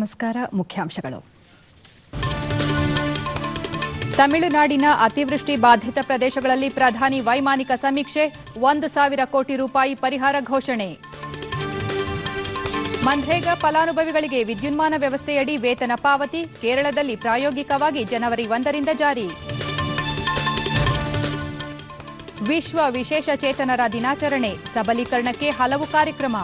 ನಮಸ್ಕಾರ. ಮುಖ್ಯಾಂಶಗಳು. ತಮಿಳುನಾಡಿನ ಅತಿವೃಷ್ಟಿ ಬಾಧಿತ ಪ್ರದೇಶಗಳಲ್ಲಿ ಪ್ರಧಾನಿ ವೈಮಾನಿಕ ಸಮೀಕ್ಷೆ, 1,000 ಕೋಟಿ ರೂಪಾಯಿ ಪರಿಹಾರ ಘೋಷಣೆ. ಮನ್ರೇಗಾ ಫಲಾನುಭವಿಗಳಿಗೆ ವಿದ್ಯುನ್ಮಾನ ವ್ಯವಸ್ಥೆಯಡಿ ವೇತನ ಪಾವತಿ, ಕೇರಳದಲ್ಲಿ ಪ್ರಾಯೋಗಿಕವಾಗಿ ಜನವರಿ 1ರಿಂದ ಜಾರಿ. ವಿಶ್ವ ವಿಶೇಷ ಚೇತನರ ದಿನಾಚರಣೆ, ಸಬಲೀಕರಣಕ್ಕೆ ಹಲವು ಕಾರ್ಯಕ್ರಮ.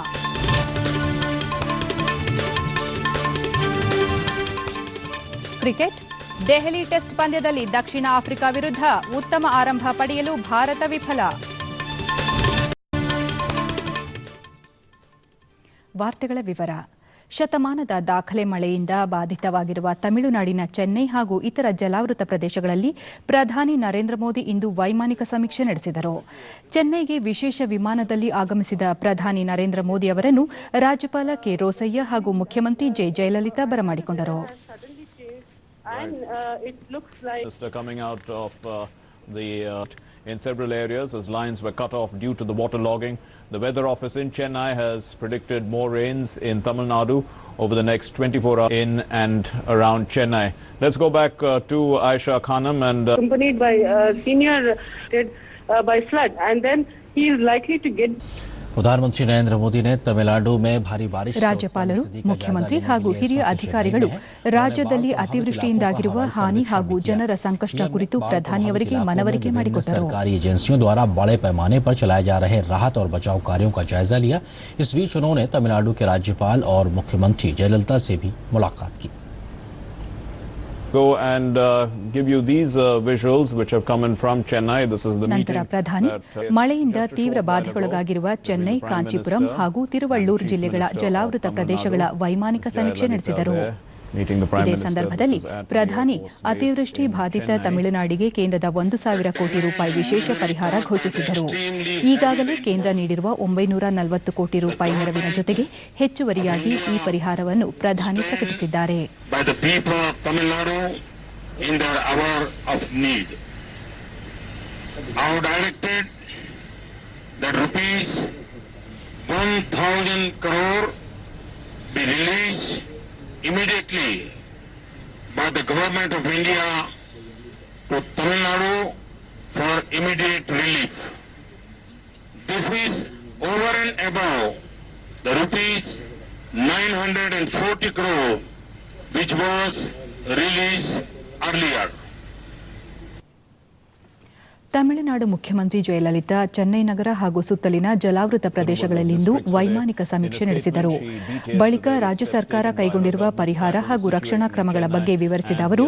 ಕ್ರಿಕೆಟ್. ದೆಹಲಿ ಟೆಸ್ಟ್ ಪಂದ್ಯದಲ್ಲಿ ದಕ್ಷಿಣ ಆಫ್ರಿಕಾ ವಿರುದ್ಧ ಉತ್ತಮ ಆರಂಭ ಪಡೆಯಲು ಭಾರತ ವಿಫಲ. ವಾರ್ತೆಗಳ ವಿವರ. ಶತಮಾನದ ದಾಖಲೆ ಮಳೆಯಿಂದ ಬಾಧಿತವಾಗಿರುವ ತಮಿಳುನಾಡಿನ ಚೆನ್ನೈ ಹಾಗೂ ಇತರ ಜಲಾವೃತ ಪ್ರದೇಶಗಳಲ್ಲಿ ಪ್ರಧಾನಿ ನರೇಂದ್ರ ಮೋದಿ ಇಂದು ವೈಮಾನಿಕ ಸಮೀಕ್ಷೆ ನಡೆಸಿದರು. ಚೆನ್ನೈಗೆ ವಿಶೇಷ ವಿಮಾನದಲ್ಲಿ ಆಗಮಿಸಿದ ಪ್ರಧಾನಿ ನರೇಂದ್ರ ಮೋದಿ ಅವರನ್ನು ರಾಜ್ಯಪಾಲ ಕೆ ರೋಸಯ್ಯ ಹಾಗೂ ಮುಖ್ಯಮಂತ್ರಿ ಜಯಲಲಿತಾ ಬರಮಾಡಿಕೊಂಡರು. And it looks like coming out of in several areas as lines were cut off due to the waterlogging. The weather office in Chennai has predicted more rains in Tamil Nadu over the next 24 hours in and around Chennai. Let's go back to Aisha Khanam and accompanied by senior by flood, and then he is likely to get. ಪ್ರಧಾನಮಂತ್ರಿ ನರೇಂದ್ರ ಮೋದಿ ತಮಿಳುನಾಡು ಭಾರಿ ಬಾರಿಶ್. ರಾಜ್ಯಪಾಲರು, ಮುಖ್ಯಮಂತ್ರಿ ಹಾಗೂ ಹಿರಿಯ ಅಧಿಕಾರಿಗಳು ರಾಜ್ಯದಲ್ಲಿ ಅತಿವೃಷ್ಟಿಯಿಂದಾಗಿರುವ ಹಾನಿ ಹಾಗೂ ಜನರ ಸಂಕಷ್ಟ ಕುರಿತು ಪ್ರಧಾನಿಯವರಿಗೆ ಮನವರಿಕೆ ಮಾಡಿಕೊಟ್ಟರು. सरकारी एजेंसियों द्वारा बड़े पैमाने पर चलाए जा रहे राहत और बचाव कार्यों का जायजा लिया. इस बीच उन्होंने तमिलनाडु के राज्यपाल और मुख्यमंत्री जयललिता से भी मुलाकात की. Go and give you these visuals which have come in from Chennai. This is the meeting. ನಂತರ ಪ್ರಧಾನಿ ಮಳೆಯಿಂದ ತೀವ್ರ ಬಾಧೆಗೊಳಗಾಗಿರುವ ಚೆನ್ನೈ, ಕಾಂಚೀಪುರಂ ಹಾಗೂ ತಿರುವಳ್ಳೂರು ಜಿಲ್ಲೆಗಳ ಜಲಾವೃತ ಪ್ರದೇಶಗಳ ವೈಮಾನಿಕ ಸಮೀಕ್ಷೆ ನಡೆಸಿದರು. ಇದೇ ಸಂದರ್ಭದಲ್ಲಿ ಪ್ರಧಾನಿ ಅತಿವೃಷ್ಟಿ ಬಾಧಿತ ತಮಿಳುನಾಡಿಗೆ ಕೇಂದ್ರದ 1,000 ಕೋಟಿ ರೂಪಾಯಿ ವಿಶೇಷ ಪರಿಹಾರ ಘೋಷಿಸಿದರು. ಈಗಾಗಲೇ ಕೇಂದ್ರ ನೀಡಿರುವ 940 ಕೋಟಿ ರೂಪಾಯಿ ನೆರವಿನ ಜೊತೆಗೆ ಹೆಚ್ಚುವರಿಯಾಗಿ ಈ ಪರಿಹಾರವನ್ನು ಪ್ರಧಾನಿ ಪ್ರಕಟಿಸಿದ್ದಾರೆ. Immediately by the government of India to Tamil Nadu for immediate relief. This is over and above the rupees 940 crore which was released earlier. Tamil Nadu ಮುಖ್ಯಮಂತ್ರಿ ಜಯಲಲಿತಾ ಚೆನ್ನೈ ನಗರ ಹಾಗೂ ಸುತ್ತಲಿನ ಜಲಾವೃತ ಪ್ರದೇಶಗಳಲ್ಲಿಂದು ವೈಮಾನಿಕ ಸಮೀಕ್ಷೆ ನಡೆಸಿದರು. ಬಳಿಕ ರಾಜ್ಯ ಸರ್ಕಾರ ಕೈಗೊಂಡಿರುವ ಪರಿಹಾರ ಹಾಗೂ ರಕ್ಷಣಾ ಕ್ರಮಗಳ ಬಗ್ಗೆ ವಿವರಿಸಿದ ಅವರು,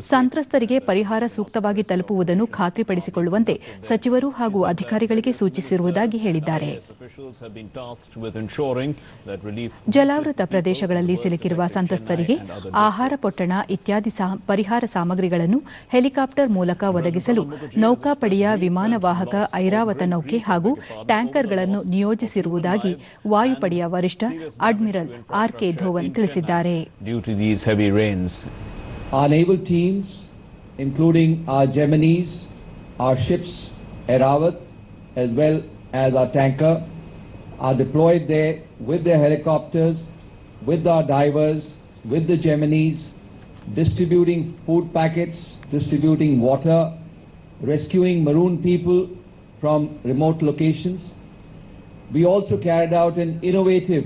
ಸಂತ್ರಸ್ತರಿಗೆ ಪರಿಹಾರ ಸೂಕ್ತವಾಗಿ ತಲುಪುವುದನ್ನು ಖಾತ್ರಿಪಡಿಸಿಕೊಳ್ಳುವಂತೆ ಸಚಿವರು ಹಾಗೂ ಅಧಿಕಾರಿಗಳಿಗೆ ಸೂಚಿಸಿರುವುದಾಗಿ ಹೇಳಿದ್ದಾರೆ. ಜಲಾವೃತ ಪ್ರದೇಶಗಳಲ್ಲಿ ಸಿಲುಕಿರುವ ಸಂತ್ರಸ್ತರಿಗೆ ಆಹಾರ ಪೊಟ್ಟಣ ಇತ್ಯಾದಿ ಪರಿಹಾರ ಸಾಮಗ್ರಿಗಳನ್ನು ಹೆಲಿಕಾಪ್ಟರ್ ಮೂಲಕ ಒದಗಿಸಲು ನೌಕಾಪಡೆಯ ವಿಮಾನವಾಹಕ ಐರಾವತ ನೌಕೆ ಹಾಗೂ ಟ್ಯಾಂಕರ್ಗಳನ್ನು ನಿಯೋಜಿಸಿರುವುದಾಗಿ ವಾಯುಪಡೆಯ ವರಿಷ್ಠ ಅಡ್ಮಿರಲ್ ಆರ್.ಕೆ. ಧೋವನ್ ತಿಳಿಸಿದ್ದಾರೆ. Our naval teams, including our Gemini's, our ships, Airawat, as well as our tanker, are deployed there with their helicopters, with our divers, with the Gemini's, distributing food packets, distributing water, rescuing marooned people from remote locations. We also carried out an innovative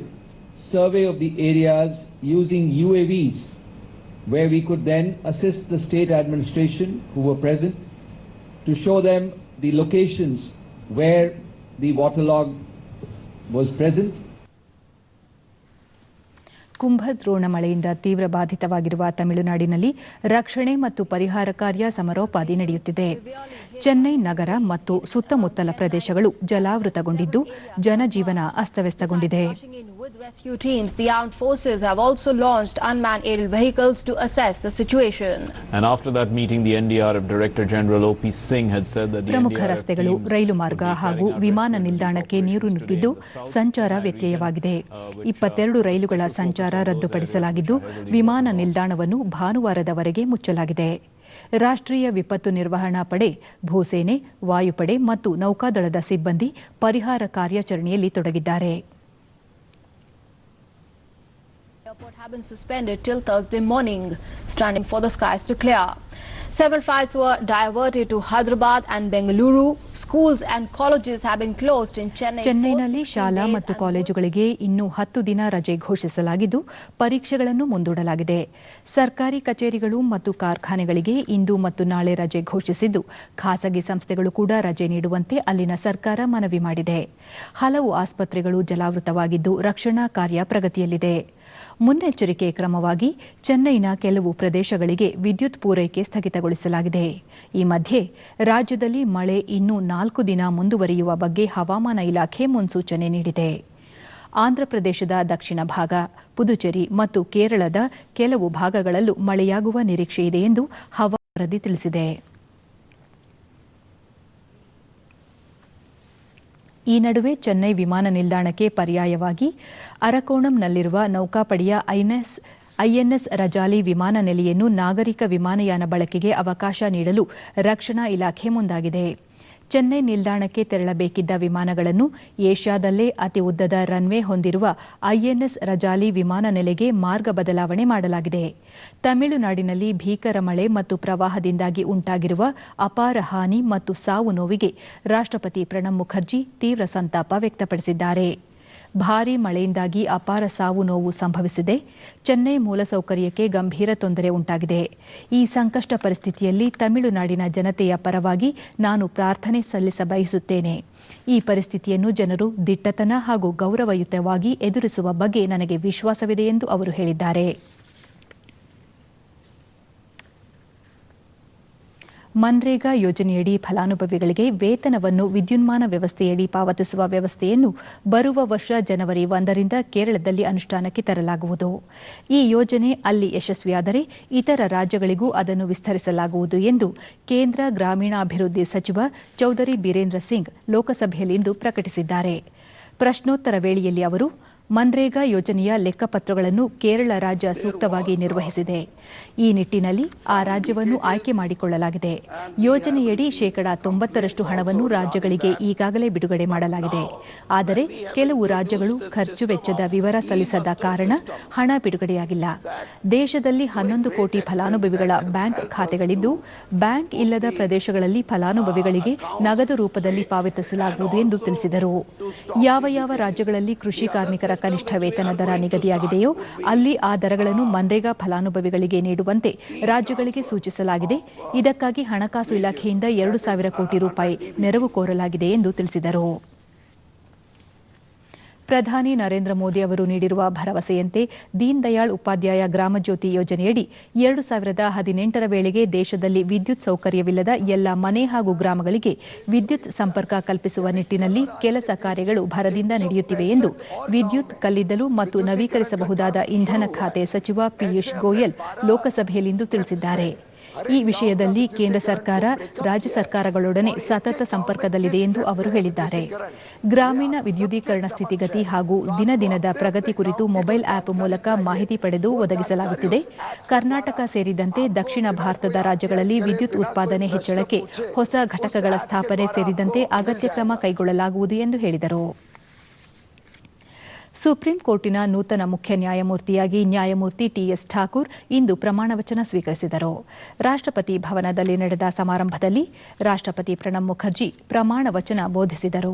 survey of the areas using UAVs, where we could then assist the state administration who were present to show them the locations where the waterlog was present. ಕುಂಭದ್ರೋಣ ಮಳೆಯಿಂದ ತೀವ್ರ ಬಾಧಿತವಾಗಿರುವ ತಮಿಳುನಾಡಿನಲ್ಲಿ ರಕ್ಷಣೆ ಮತ್ತು ಪರಿಹಾರ ಕಾರ್ಯ ಸಮರೋಪಾದಿ ನಡೆಯುತ್ತಿದೆ. ಚೆನ್ನೈ ನಗರ ಮತ್ತು ಸುತ್ತಮುತ್ತಲ ಪ್ರದೇಶಗಳು ಜಲಾವೃತಗೊಂಡಿದ್ದು ಜನಜೀವನ ಅಸ್ತವ್ಯಸ್ತಗೊಂಡಿದೆ. Rescue teams, the armed forces have also launched unmanned aerial vehicles to assess the situation. And after that meeting, the NDRF Director General O.P. Singh had said that ಪ್ರಮುಖ ರಸ್ತೆಗಳು, ರೈಲು ಮಾರ್ಗ ಹಾಗೂ ವಿಮಾನ ನಿಲ್ದಾಣಕ್ಕೆ ನೀರು ನುಗ್ಗಿದ್ದು ಸಂಚಾರ ವ್ಯತ್ಯಯವಾಗಿದೆ. 22 ರೈಲುಗಳ ಸಂಚಾರ ರದ್ದುಪಡಿಸಲಾಗಿದ್ದು ವಿಮಾನ ನಿಲ್ದಾಣವನ್ನು ಭಾನುವಾರದವರೆಗೆ ಮುಚ್ಚಲಾಗಿದೆ. ರಾಷ್ಟ್ರೀಯ ವಿಪತ್ತು ನಿರ್ವಹಣಾ ಪಡೆ, ಭೂಸೇನೆ, ವಾಯುಪಡೆ ಮತ್ತು ನೌಕಾದಳದ ಸಿಬ್ಬಂದಿ ಪರಿಹಾರ ಕಾರ್ಯಾಚರಣೆಯಲ್ಲಿ ತೊಡಗಿದ್ದಾರೆ. Airport have been suspended till Thursday morning, standing for the skies to clear. Several flights were diverted to Hyderabad and Bengaluru. Schools and colleges have been closed in Chennai. ಚೆನ್ನೈನಲ್ಲಿ ಶಾಲಾ ಮತ್ತು ಕಾಲೇಜುಗಳಿಗೆ ಇನ್ನೂ 10 ದಿನ ರಜೆ ಘೋಷಿಸಲಾಗಿದ್ದು ಪರೀಕ್ಷೆಗಳನ್ನು ಮುಂದೂಡಲಾಗಿದೆ. ಸರ್ಕಾರಿ ಕಚೇರಿಗಳು ಮತ್ತು ಕಾರ್ಖಾನೆಗಳಿಗೆ ಇಂದು ಮತ್ತು ನಾಳೆ ರಜೆ ಘೋಷಿಸಿದ್ದು ಖಾಸಗಿ ಸಂಸ್ಥೆಗಳು ಕೂಡ ರಜೆ ನೀಡುವಂತೆ ಅಲ್ಲಿನ ಸರ್ಕಾರ ಮನವಿ ಮಾಡಿದೆ. ಹಲವು ಆಸ್ಪತ್ರೆಗಳು ಜಲಾವೃತವಾಗಿದ್ದು ರಕ್ಷಣಾ ಕಾರ್ಯ ಪ್ರಗತಿಯಲ್ಲಿದೆ. ಮುನ್ನೆಚ್ಚರಿಕೆ ಕ್ರಮವಾಗಿ ಚೆನ್ನೈನ ಕೆಲವು ಪ್ರದೇಶಗಳಿಗೆ ವಿದ್ಯುತ್ ಪೂರೈಕೆ ಸ್ಥಗಿತಗೊಳಿಸಲಾಗಿದೆ. ಈ ಮಧ್ಯೆ ರಾಜ್ಯದಲ್ಲಿ ಮಳೆ ಇನ್ನೂ 4 ದಿನ ಮುಂದುವರಿಯುವ ಬಗ್ಗೆ ಹವಾಮಾನ ಇಲಾಖೆ ಮುನ್ಸೂಚನೆ ನೀಡಿದೆ. ಆಂಧ್ರಪ್ರದೇಶದ ದಕ್ಷಿಣ ಭಾಗ, ಪುದುಚೇರಿ ಮತ್ತು ಕೇರಳದ ಕೆಲವು ಭಾಗಗಳಲ್ಲೂ ಮಳೆಯಾಗುವ ನಿರೀಕ್ಷೆಯಿದೆ ಎಂದು ಹವಾಮಾನ ವರದಿ ತಿಳಿಸಿದೆ. ಈ ನಡುವೆ ಚೆನ್ನೈ ವಿಮಾನ ನಿಲ್ದಾಣಕ್ಕೆ ಪರ್ಯಾಯವಾಗಿ ಅರಕೋಣಂನಲ್ಲಿರುವ ನೌಕಾಪಡೆಯ ಐಎನ್ಎಸ್ ರಜಾಲಿ ವಿಮಾನ ನೆಲೆಯನ್ನು ನಾಗರಿಕ ವಿಮಾನಯಾನ ಬಳಕೆಗೆ ಅವಕಾಶ ನೀಡಲು ರಕ್ಷಣಾ ಇಲಾಖೆ ಮುಂದಾಗಿದೆ. ಚೆನ್ನೈ ನಿಲ್ದಾಣಕ್ಕೆ ತೆರಳಬೇಕಿದ್ದ ವಿಮಾನಗಳನ್ನು ಏಷ್ಯಾದಲ್ಲೇ ಅತಿ ಉದ್ದದ ರನ್ವೇ ಹೊಂದಿರುವ ಐಎನ್ಎಸ್ ರಜಾಲಿ ವಿಮಾನ ನೆಲೆಗೆ ಮಾರ್ಗ ಬದಲಾವಣೆ ಮಾಡಲಾಗಿದೆ. ತಮಿಳುನಾಡಿನಲ್ಲಿ ಭೀಕರ ಮಳೆ ಮತ್ತು ಪ್ರವಾಹದಿಂದಾಗಿ ಉಂಟಾಗಿರುವ ಅಪಾರ ಹಾನಿ ಮತ್ತು ಸಾವು ನೋವಿಗೆ ರಾಷ್ಟ್ರಪತಿ ಪ್ರಣಬ್ ಮುಖರ್ಜಿ ತೀವ್ರ ಸಂತಾಪ ವ್ಯಕ್ತಪಡಿಸಿದ್ದಾರೆ. ಭಾರೀ ಮಳೆಯಿಂದಾಗಿ ಅಪಾರ ಸಾವು ನೋವು ಸಂಭವಿಸಿದೆ. ಚೆನ್ನೈ ಮೂಲಸೌಕರ್ಯಕ್ಕೆ ಗಂಭೀರ ತೊಂದರೆ ಉಂಟಾಗಿದೆ. ಈ ಸಂಕಷ್ಟ ಪರಿಸ್ಥಿತಿಯಲ್ಲಿ ತಮಿಳುನಾಡಿನ ಜನತೆಯ ಪರವಾಗಿ ನಾನು ಪ್ರಾರ್ಥನೆ ಸಲ್ಲಿಸ ಬಯಸುತ್ತೇನೆ. ಈ ಪರಿಸ್ಥಿತಿಯನ್ನು ಜನರು ದಿಟ್ಟತನ ಹಾಗೂ ಗೌರವಯುತವಾಗಿ ಎದುರಿಸುವ ಬಗ್ಗೆ ನನಗೆ ವಿಶ್ವಾಸವಿದೆ ಎಂದು ಅವರು ಹೇಳಿದ್ದಾರೆ. ಮನ್ರೇಗಾ ಯೋಜನೆಯಡಿ ಫಲಾನುಭವಿಗಳಿಗೆ ವೇತನವನ್ನು ವಿದ್ಯುನ್ಮಾನ ವ್ಯವಸ್ಥೆಯಡಿ ಪಾವತಿಸುವ ವ್ಯವಸ್ಥೆಯನ್ನು ಬರುವ ವರ್ಷ ಜನವರಿ 1ರಿಂದ ಕೇರಳದಲ್ಲಿ ಅನುಷ್ಠಾನಕ್ಕೆ ತರಲಾಗುವುದು. ಈ ಯೋಜನೆ ಅಲ್ಲಿ ಯಶಸ್ವಿಯಾದರೆ ಇತರ ರಾಜ್ಯಗಳಿಗೂ ಅದನ್ನು ವಿಸ್ತರಿಸಲಾಗುವುದು ಎಂದು ಕೇಂದ್ರ ಗ್ರಾಮೀಣಾಭಿವೃದ್ಧಿ ಸಚಿವ ಚೌಧರಿ ಬೀರೇಂದ್ರ ಸಿಂಗ್ ಲೋಕಸಭೆಯಲ್ಲಿಂದು ಪ್ರಕಟಿಸಿದ್ದಾರೆ. ಪ್ರಶ್ನೋತ್ತರ ವೇಳೆಯಲ್ಲಿ ಅವರು ಮನ್ರೇಗಾ ಯೋಜನೆಯ ಲೆಕ್ಕಪತ್ರಗಳನ್ನು ಕೇರಳ ರಾಜ್ಯ ಸೂಕ್ತವಾಗಿ ನಿರ್ವಹಿಸಿದೆ. ಈ ನಿಟ್ಟಿನಲ್ಲಿ ಆ ರಾಜ್ಯವನ್ನು ಆಯ್ಕೆ ಮಾಡಿಕೊಳ್ಳಲಾಗಿದೆ. ಯೋಜನೆಯಡಿ 90% ಹಣವನ್ನು ರಾಜ್ಯಗಳಿಗೆ ಈಗಾಗಲೇ ಬಿಡುಗಡೆ ಮಾಡಲಾಗಿದೆ. ಆದರೆ ಕೆಲವು ರಾಜ್ಯಗಳು ಖರ್ಚು ವೆಚ್ಚದ ವಿವರ ಸಲ್ಲಿಸದ ಕಾರಣ ಹಣ ಬಿಡುಗಡೆಯಾಗಿಲ್ಲ. ದೇಶದಲ್ಲಿ 11 ಕೋಟಿ ಫಲಾನುಭವಿಗಳ ಬ್ಯಾಂಕ್ ಖಾತೆಗಳಿದ್ದು ಬ್ಯಾಂಕ್ ಇಲ್ಲದ ಪ್ರದೇಶಗಳಲ್ಲಿ ಫಲಾನುಭವಿಗಳಿಗೆ ನಗದು ರೂಪದಲ್ಲಿ ಪಾವತಿಸಲಾಗುವುದು ಎಂದು ತಿಳಿಸಿದರು. ಯಾವ ರಾಜ್ಯಗಳಲ್ಲಿ ಕೃಷಿ ಕಾರ್ಮಿಕರ ಕನಿಷ್ಠ ವೇತನ ದರ ನಿಗದಿಯಾಗಿದೆಯೋ ಅಲ್ಲಿ ಆ ದರಗಳನ್ನು ಮನ್ರೇಗಾ ಫಲಾನುಭವಿಗಳಿಗೆ ನೀಡುವಂತೆ ರಾಜ್ಯಗಳಿಗೆ ಸೂಚಿಸಲಾಗಿದೆ. ಇದಕ್ಕಾಗಿ ಹಣಕಾಸು ಇಲಾಖೆಯಿಂದ 2,000 ಕೋಟಿ ರೂಪಾಯಿ ನೆರವು ಕೋರಲಾಗಿದೆ ಎಂದು ತಿಳಿಸಿದರು. ಪ್ರಧಾನಿ ನರೇಂದ್ರ ಮೋದಿ ಅವರು ನೀಡಿರುವ ಭರವಸೆಯಂತೆ ದೀನ್ ದಯಾಳ್ ಉಪಾಧ್ಯಾಯ ಗ್ರಾಮಜ್ಯೋತಿ ಯೋಜನೆಯಡಿ 2018ರ ವೇಳೆಗೆ ದೇಶದಲ್ಲಿ ವಿದ್ಯುತ್ ಸೌಕರ್ಯವಿಲ್ಲದ ಎಲ್ಲ ಮನೆ ಹಾಗೂ ಗ್ರಾಮಗಳಿಗೆ ವಿದ್ಯುತ್ ಸಂಪರ್ಕ ಕಲ್ಪಿಸುವ ನಿಟ್ಟಿನಲ್ಲಿ ಕೆಲಸ ಕಾರ್ಯಗಳು ಭರದಿಂದ ನಡೆಯುತ್ತಿವೆ ಎಂದು ವಿದ್ಯುತ್, ಕಲ್ಲಿದ್ದಲು ಮತ್ತು ನವೀಕರಿಸಬಹುದಾದ ಇಂಧನ ಖಾತೆ ಸಚಿವ ಪಿಯೂಷ್ ಗೋಯಲ್ ಲೋಕಸಭೆಯಲ್ಲಿಂದು ತಿಳಿಸಿದ್ದಾರೆ. ಈ ವಿಷಯದಲ್ಲಿ ಕೇಂದ್ರ ಸರ್ಕಾರ ರಾಜ್ಯ ಸರ್ಕಾರಗಳೊಡನೆ ಸತತ ಸಂಪರ್ಕದಲ್ಲಿದೆ ಎಂದು ಅವರು ಹೇಳಿದ್ದಾರೆ. ಗ್ರಾಮೀಣ ವಿದ್ಯುದೀಕರಣ ಸ್ಥಿತಿಗತಿ ಹಾಗೂ ದಿನದಿನದ ಪ್ರಗತಿ ಕುರಿತು ಮೊಬೈಲ್ ಆಪ್ ಮೂಲಕ ಮಾಹಿತಿ ಪಡೆದು ಒದಗಿಸಲಾಗುತ್ತಿದೆ. ಕರ್ನಾಟಕ ಸೇರಿದಂತೆ ದಕ್ಷಿಣ ಭಾರತದ ರಾಜ್ಯಗಳಲ್ಲಿ ವಿದ್ಯುತ್ ಉತ್ಪಾದನೆ ಹೆಚ್ಚಳಕ್ಕೆ ಹೊಸ ಘಟಕಗಳ ಸ್ಥಾಪನೆ ಸೇರಿದಂತೆ ಅಗತ್ಯ ಕ್ರಮ ಕೈಗೊಳ್ಳಲಾಗುವುದು ಎಂದು ಹೇಳಿದರು. ಸುಪ್ರೀಂ ಕೋರ್ಟಿನ ನೂತನ ಮುಖ್ಯ ನ್ಯಾಯಮೂರ್ತಿಯಾಗಿ ನ್ಯಾಯಮೂರ್ತಿ ಟಿಎಸ್ ಠಾಕೂರ್ ಇಂದು ಪ್ರಮಾಣವಚನ ಸ್ವೀಕರಿಸಿದರು. ರಾಷ್ಟ್ರಪತಿ ಭವನದಲ್ಲಿ ನಡೆದ ಸಮಾರಂಭದಲ್ಲಿ ರಾಷ್ಟ್ರಪತಿ ಪ್ರಣಬ್ ಮುಖರ್ಜಿ ಪ್ರಮಾಣ ವಚನ ಬೋಧಿಸಿದರು.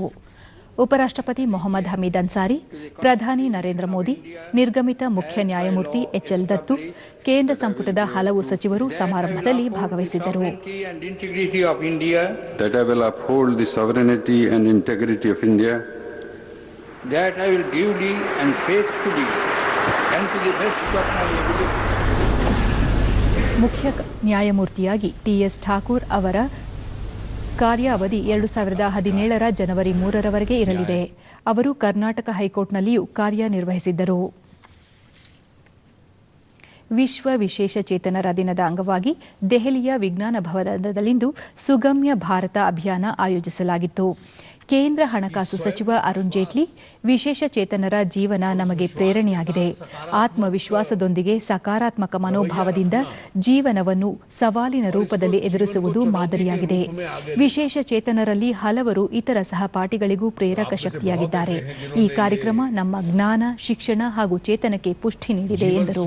ಉಪರಾಷ್ಟ್ರಪತಿ ಮೊಹಮ್ಮದ್ ಹಮೀದ್ ಅನ್ಸಾರಿ, ಪ್ರಧಾನಿ ನರೇಂದ್ರ ಮೋದಿ, ನಿರ್ಗಮಿತ ಮುಖ್ಯ ನ್ಯಾಯಮೂರ್ತಿ ಎಚ್ಎಲ್ ದತ್ತು, ಕೇಂದ್ರ ಸಂಪುಟದ ಹಲವು ಸಚಿವರು ಸಮಾರಂಭದಲ್ಲಿ ಭಾಗವಹಿಸಿದ್ದರು. That I will duly and faithfully and to the best of my ability. ಮುಖ್ಯ ನ್ಯಾಯಮೂರ್ತಿಯಾಗಿ ಟಿಎಸ್ ಠಾಕೂರ್ ಅವರ ಕಾರ್ಯಾವಧಿ 2017ರ ಜನವರಿ 3ರವರೆಗೆ ಇರಲಿದೆ. ಅವರು ಕರ್ನಾಟಕ ಹೈಕೋರ್ಟ್ನಲ್ಲಿಯೂ ಕಾರ್ಯನಿರ್ವಹಿಸಿದ್ದರು. ವಿಶ್ವ ವಿಶೇಷಚೇತನರ ದಿನದ ಅಂಗವಾಗಿ ದೆಹಲಿಯ ವಿಜ್ಞಾನ ಭವನದಲ್ಲಿಂದು ಸುಗಮ್ಯ ಭಾರತ ಅಭಿಯಾನ ಆಯೋಜಿಸಲಾಗಿತ್ತು. ಕೇಂದ್ರ ಹಣಕಾಸು ಸಚಿವ ಅರುಣ್ ಜೇಟ್ಲಿ ವಿಶೇಷ ಚೇತನರ ಜೀವನ ನಮಗೆ ಪ್ರೇರಣೆಯಾಗಿದೆ. ಆತ್ಮವಿಶ್ವಾಸದೊಂದಿಗೆ ಸಕಾರಾತ್ಮಕ ಮನೋಭಾವದಿಂದ ಜೀವನವನ್ನು ಸವಾಲಿನ ರೂಪದಲ್ಲಿ ಎದುರಿಸುವುದು ಮಾದರಿಯಾಗಿದೆ. ವಿಶೇಷ ಚೇತನರಲ್ಲಿ ಹಲವರು ಇತರ ಸಹಪಾಠಿಗಳಿಗೂ ಪ್ರೇರಕ ಶಕ್ತಿಯಾಗಿದ್ದಾರೆ. ಈ ಕಾರ್ಯಕ್ರಮ ನಮ್ಮ ಜ್ಞಾನ, ಶಿಕ್ಷಣ ಹಾಗೂ ಚೇತನಕ್ಕೆ ಪುಷ್ಟಿ ನೀಡಿದೆ ಎಂದರು.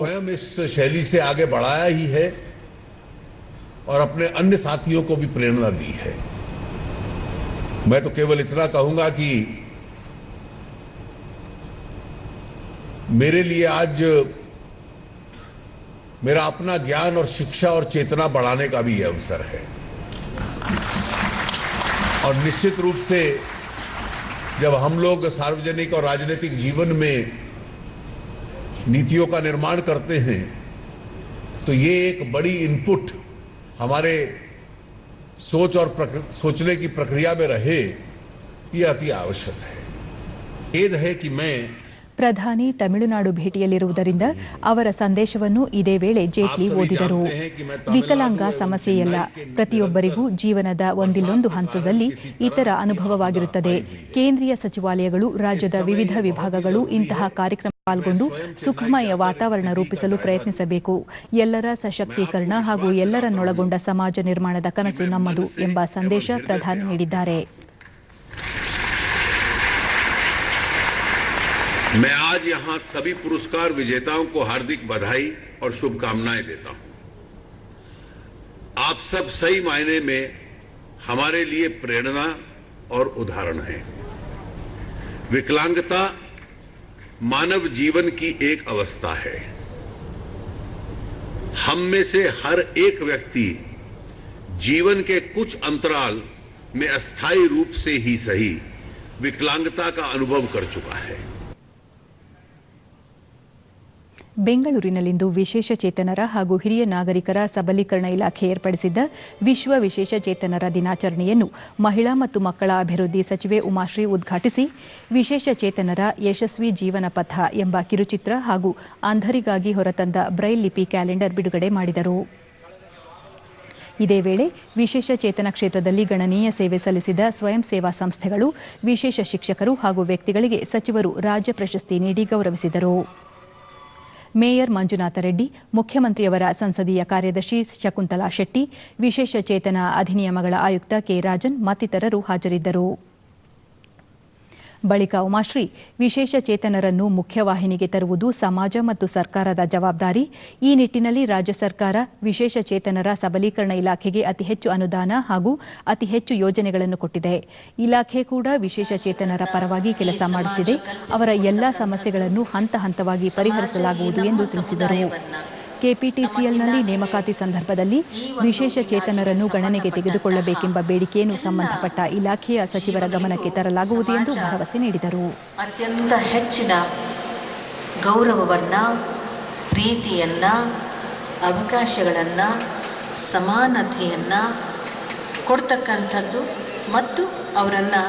और अपने अन्य साथियों को भी प्रेरणा दी है। मैं तो केवल इतना कहूंगा कि मेरे लिए आज मेरा अपना ज्ञान और शिक्षा और चेतना बढ़ाने का भी यह अवसर है। और निश्चित रूप से जब हम लोग सार्वजनिक और राजनीतिक जीवन में नीतियों का निर्माण करते हैं तो ये एक बड़ी इनपुट हमारे सोच और सोचने की प्रक्रिया में रहे, ये अति आवश्यक है। खेद है कि मैं ಪ್ರಧಾನಿ ತಮಿಳುನಾಡು ಭೇಟಿಯಲ್ಲಿರುವುದರಿಂದ ಅವರ ಸಂದೇಶವನ್ನು ಇದೇ ವೇಳೆ ಜೇಟ್ಲಿ ಓದಿದರು. ವಿಕಲಾಂಗ ಸಮಸ್ಯೆಯಲ್ಲ, ಪ್ರತಿಯೊಬ್ಬರಿಗೂ ಜೀವನದ ಒಂದಿಲ್ಲೊಂದು ಹಂತದಲ್ಲಿ ಇತರ ಅನುಭವವಾಗಿರುತ್ತದೆ. ಕೇಂದ್ರೀಯ ಸಚಿವಾಲಯಗಳು, ರಾಜ್ಯದ ವಿವಿಧ ವಿಭಾಗಗಳು ಇಂತಹ ಕಾರ್ಯಕ್ರಮ ಪಾಲ್ಗೊಂಡು ಸುಖಮಯ ವಾತಾವರಣ ರೂಪಿಸಲು ಪ್ರಯತ್ನಿಸಬೇಕು. ಎಲ್ಲರ ಸಶಕ್ತೀಕರಣ ಹಾಗೂ ಎಲ್ಲರನ್ನೊಳಗೊಂಡ ಸಮಾಜ ನಿರ್ಮಾಣದ ಕನಸು ನಮ್ಮದು ಎಂಬ ಸಂದೇಶ ಪ್ರಧಾನಿ ನೀಡಿದ್ದಾರೆ. मैं आज यहां सभी पुरस्कार विजेताओं को हार्दिक बधाई और शुभकामनाएं देता हूं। आप सब सही मायने में हमारे लिए प्रेरणा और उदाहरण हैं। विकलांगता मानव जीवन की एक अवस्था है। हम में से हर एक व्यक्ति जीवन के कुछ अंतराल में अस्थायी रूप से ही सही विकलांगता का अनुभव कर चुका है। ಬೆಂಗಳೂರಿನಲ್ಲಿಂದು ವಿಶೇಷ ಚೇತನರ ಹಾಗೂ ಹಿರಿಯ ನಾಗರಿಕರ ಸಬಲೀಕರಣ ಇಲಾಖೆ ಏರ್ಪಡಿಸಿದ್ದ ವಿಶ್ವ ವಿಶೇಷ ಚೇತನರ ದಿನಾಚರಣೆಯನ್ನು ಮಹಿಳಾ ಮತ್ತು ಮಕ್ಕಳ ಅಭಿವೃದ್ಧಿ ಸಚಿವೆ ಉಮಾಶ್ರೀ ಉದ್ಘಾಟಿಸಿ ವಿಶೇಷ ಚೇತನರ ಯಶಸ್ವಿ ಜೀವನ ಪಥ ಎಂಬ ಕಿರುಚಿತ್ರ ಹಾಗೂ ಅಂಧರಿಗಾಗಿ ಹೊರತಂದ ಬ್ರೈಲ್ ಲಿಪಿ ಕ್ಯಾಲೆಂಡರ್ ಬಿಡುಗಡೆ ಮಾಡಿದರು. ಇದೇ ವೇಳೆ ವಿಶೇಷ ಚೇತನ ಕ್ಷೇತ್ರದಲ್ಲಿ ಗಣನೀಯ ಸೇವೆ ಸಲ್ಲಿಸಿದ ಸ್ವಯಂ ಸೇವಾ ಸಂಸ್ಥೆಗಳು, ವಿಶೇಷ ಶಿಕ್ಷಕರು ಹಾಗೂ ವ್ಯಕ್ತಿಗಳಿಗೆ ಸಚಿವರು ರಾಜ್ಯ ಪ್ರಶಸ್ತಿ ನೀಡಿ ಗೌರವಿಸಿದರು. ಮೇಯರ್ ಮಂಜುನಾಥ ರೆಡ್ಡಿ, ಮುಖ್ಯಮಂತ್ರಿಯವರ ಸಂಸದೀಯ ಕಾರ್ಯದರ್ಶಿ ಶಕುಂತಲಾ ಶೆಟ್ಟಿ, ವಿಶೇಷ ಚೇತನ ಅಧಿನಿಯಮಗಳ ಆಯುಕ್ತ ಕೆ ರಾಜನ್ ಮತ್ತಿತರರು ಹಾಜರಿದ್ದರು. ಬಳಿಕ ಉಮಾಶ್ರೀ, ವಿಶೇಷ ಚೇತನರನ್ನು ಮುಖ್ಯವಾಹಿನಿಗೆ ತರುವುದು ಸಮಾಜ ಮತ್ತು ಸರ್ಕಾರದ ಜವಾಬ್ದಾರಿ. ಈ ನಿಟ್ಟಿನಲ್ಲಿ ರಾಜ್ಯ ಸರ್ಕಾರ ವಿಶೇಷ ಚೇತನರ ಸಬಲೀಕರಣ ಇಲಾಖೆಗೆ ಅತಿ ಹೆಚ್ಚು ಅನುದಾನ ಹಾಗೂ ಅತಿ ಹೆಚ್ಚು ಯೋಜನೆಗಳನ್ನು ಕೊಟ್ಟಿದೆ. ಇಲಾಖೆ ಕೂಡ ವಿಶೇಷ ಚೇತನರ ಪರವಾಗಿ ಕೆಲಸ ಮಾಡುತ್ತಿದೆ. ಅವರ ಎಲ್ಲಾ ಸಮಸ್ಯೆಗಳನ್ನು ಹಂತ ಹಂತವಾಗಿ ಪರಿಹರಿಸಲಾಗುವುದು ಎಂದು ತಿಳಿಸಿದರು. ಕೆಪಿಟಿಸಿಎಲ್ನಲ್ಲಿ ನೇಮಕಾತಿ ಸಂದರ್ಭದಲ್ಲಿ ವಿಶೇಷ ಚೇತನರನ್ನು ಗಣನೆಗೆ ತೆಗೆದುಕೊಳ್ಳಬೇಕೆಂಬ ಬೇಡಿಕೆಯನ್ನು ಸಂಬಂಧಪಟ್ಟ ಇಲಾಖೆಯ ಸಚಿವರ ಗಮನಕ್ಕೆ ತರಲಾಗುವುದು ಎಂದು ಭರವಸೆ ನೀಡಿದರು. ಅತ್ಯಂತ ಹೆಚ್ಚಿನ ಗೌರವವನ್ನ, ಪ್ರೀತಿಯನ್ನ, ಅವಕಾಶಗಳನ್ನ, ಸಮಾನತೆಯನ್ನ ಕೊಡ್ತಕ್ಕಂಥದ್ದು ಮತ್ತು ಅವರನ್ನು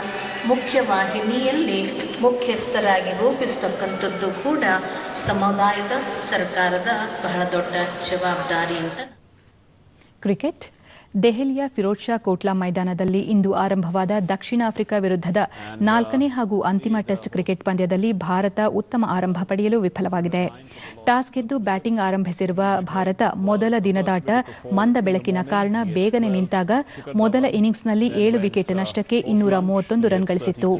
ಮುಖ್ಯವಾಹಿನಿಯಲ್ಲಿ ಮುಖ್ಯಸ್ಥರಾಗಿ ರೂಪಿಸ್ತಕ್ಕಂಥದ್ದು ಕೂಡ ಸಮುದಾಯದ ಸರ್ಕಾರದ ಬಹಳ ದೊಡ್ಡ ಜವಾಬ್ದಾರಿ ಅಂತ. ಕ್ರಿಕೆಟ್. ದೆಹಲಿಯ ಫಿರೋಜ್ ಶಾ ಕೋಟ್ಲಾ ಮೈದಾನದಲ್ಲಿ ಇಂದು ಆರಂಭವಾದ ದಕ್ಷಿಣ ಆಫ್ರಿಕಾ ವಿರುದ್ಧದ 4ನೇ ಹಾಗೂ ಅಂತಿಮ ಟೆಸ್ಟ್ ಕ್ರಿಕೆಟ್ ಪಂದ್ಯದಲ್ಲಿ ಭಾರತ ಉತ್ತಮ ಆರಂಭ ಪಡೆಯಲು ವಿಫಲವಾಗಿದೆ. ಟಾಸ್ ಗೆದ್ದು ಬ್ಯಾಟಿಂಗ್ ಆರಂಭಿಸಿರುವ ಭಾರತ ಮೊದಲ ದಿನದಾಟ ಮಂದ ಬೆಳಕಿನ ಕಾರಣ ಬೇಗನೆ ನಿಂತಾಗ ಮೊದಲ ಇನ್ನಿಂಗ್ಸ್ನಲ್ಲಿ 7 ವಿಕೆಟ್ ನಷ್ಟಕ್ಕೆ 231 ರನ್ ಗಳಿಸಿತ್ತು.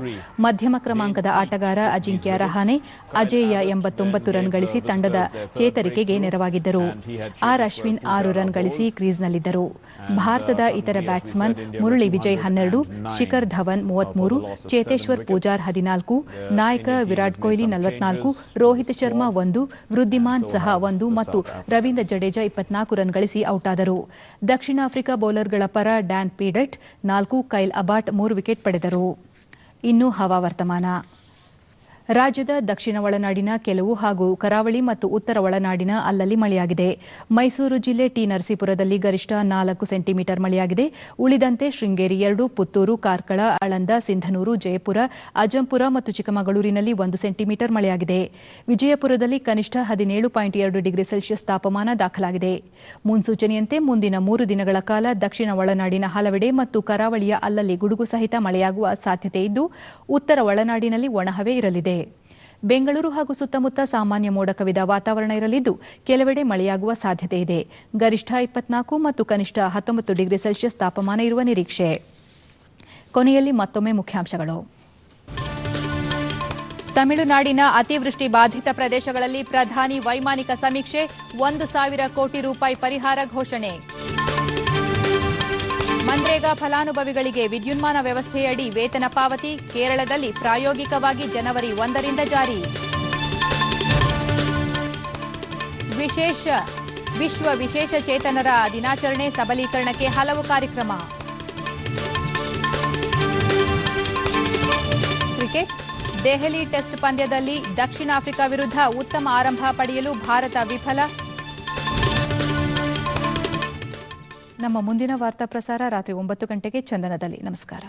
ಮಧ್ಯಮ ಕ್ರಮಾಂಕದ ಆಟಗಾರ ಅಜಿಂಕ್ಯ ರಹಾನೆ ಅಜೇಯ 89 ರನ್ ಗಳಿಸಿ ತಂಡದ ಚೇತರಿಕೆಗೆ ನೆರವಾಗಿದ್ದರು. ಆರ್ ಅಶ್ವಿನ್ 6 ರನ್ ಗಳಿಸಿ ಕ್ರೀಸ್ನಲ್ಲಿದ್ದರು. ಭಾರತದ ಇತರ ಬ್ಯಾಟ್ಸ್ಮನ್ ಮುರಳಿ ವಿಜಯ್ 12, ಶಿಖರ್ ಧವನ್ 33, ಚೇತೇಶ್ವರ್ ಪೂಜಾರ್ 14, ನಾಯಕ ವಿರಾಟ್ ಕೊಹ್ಲಿ 44, ರೋಹಿತ್ ಶರ್ಮಾ 1, ವೃದ್ಧಿಮಾನ್ ಸಹ 1 ಮತ್ತು ರವೀಂದ್ರ ಜಡೇಜಾ 24 ರನ್ ಗಳಿಸಿ ಔಟಾದರು. ದಕ್ಷಿಣ ಆಫ್ರಿಕಾ ಬೌಲರ್ಗಳ ಪರ ಡ್ಯಾನ್ ಪೀಡಟ್ 4, ಕೈಲ್ ಅಬಾಟ್ 3 ವಿಕೆಟ್ ಪಡೆದರು. ಇನ್ನು ಹವಾವರ್ತಮಾನ. ರಾಜ್ಯದ ದಕ್ಷಿಣ ಒಳನಾಡಿನ ಕೆಲವು ಹಾಗೂ ಕರಾವಳಿ ಮತ್ತು ಉತ್ತರ ಒಳನಾಡಿನ ಅಲ್ಲಲ್ಲಿ ಮಳೆಯಾಗಿದೆ. ಮೈಸೂರು ಜಿಲ್ಲೆ ಟಿ ನರಸೀಪುರದಲ್ಲಿ ಗರಿಷ್ಠ 4 ಸೆಂಟಿಮೀಟರ್ ಮಳೆಯಾಗಿದೆ. ಉಳಿದಂತೆ ಶೃಂಗೇರಿ 2, ಪುತ್ತೂರು, ಕಾರ್ಕಳ, ಆಳಂದ, ಸಿಂಧನೂರು, ಜಯಪುರ, ಅಜ್ಜಂಪುರ ಮತ್ತು ಚಿಕ್ಕಮಗಳೂರಿನಲ್ಲಿ 1 ಸೆಂಟಿಮೀಟರ್ ಮಳೆಯಾಗಿದೆ. ವಿಜಯಪುರದಲ್ಲಿ ಕನಿಷ್ಠ 17.2 ಡಿಗ್ರಿ ಸೆಲ್ಸಿಯಸ್ ತಾಪಮಾನ ದಾಖಲಾಗಿದೆ. ಮುನ್ಸೂಚನೆಯಂತೆ ಮುಂದಿನ 3 ದಿನಗಳ ಕಾಲ ದಕ್ಷಿಣ ಒಳನಾಡಿನ ಹಲವೆಡೆ ಮತ್ತು ಕರಾವಳಿಯ ಅಲ್ಲಲ್ಲಿ ಗುಡುಗು ಸಹಿತ ಮಳೆಯಾಗುವ ಸಾಧ್ಯತೆ ಇದ್ದು, ಉತ್ತರ ಒಳನಾಡಿನಲ್ಲಿ ಒಣಹವೆ ಇರಲಿದೆ. ಬೆಂಗಳೂರು ಹಾಗೂ ಸುತ್ತಮುತ್ತ ಸಾಮಾನ್ಯ ಮೋಡ ಕವಿದ ವಾತಾವರಣ ಇರಲಿದ್ದು, ಕೆಲವೆಡೆ ಮಳೆಯಾಗುವ ಸಾಧ್ಯತೆ ಇದೆ. ಗರಿಷ್ಠ 24 ಮತ್ತು ಕನಿಷ್ಠ 19 ಡಿಗ್ರಿ ಸೆಲ್ಸಿಯಸ್ ತಾಪಮಾನ ಇರುವ ನಿರೀಕ್ಷೆ. ಕೊನೆಯಲ್ಲಿ ಮತ್ತೊಮ್ಮೆ ಮುಖ್ಯಾಂಶಗಳು. ತಮಿಳುನಾಡಿನ ಅತಿವೃಷ್ಟಿ ಬಾಧಿತ ಪ್ರದೇಶಗಳಲ್ಲಿ ಪ್ರಧಾನಿ ವೈಮಾನಿಕ ಸಮೀಕ್ಷೆ, 1,000 ಕೋಟಿ ರೂಪಾಯಿ ಪರಿಹಾರ ಘೋಷಣೆ. ಮನ್ರೇಗಾ ಫಲಾನುಭವಿಗಳಿಗೆ ವಿದ್ಯುನ್ಮಾನ ವ್ಯವಸ್ಥೆಯಡಿ ವೇತನ ಪಾವತಿ, ಕೇರಳದಲ್ಲಿ ಪ್ರಾಯೋಗಿಕವಾಗಿ ಜನವರಿ 1ರಿಂದ ಜಾರಿ. ವಿಶ್ವ ವಿಶೇಷ ಚೇತನರ ದಿನಾಚರಣೆ, ಸಬಲೀಕರಣಕ್ಕೆ ಹಲವು ಕಾರ್ಯಕ್ರಮ. ಕ್ರಿಕೆಟ್, ದೆಹಲಿ ಟೆಸ್ಟ್ ಪಂದ್ಯದಲ್ಲಿ ದಕ್ಷಿಣ ಆಫ್ರಿಕಾ ವಿರುದ್ಧ ಉತ್ತಮ ಆರಂಭ ಪಡೆಯಲು ಭಾರತ ವಿಫಲ. ನಮ್ಮ ಮುಂದಿನ ವಾರ್ತಾ ಪ್ರಸಾರ ರಾತ್ರಿ 9 ಗಂಟೆಗೆ ಚಂದನದಲ್ಲಿ. ನಮಸ್ಕಾರ.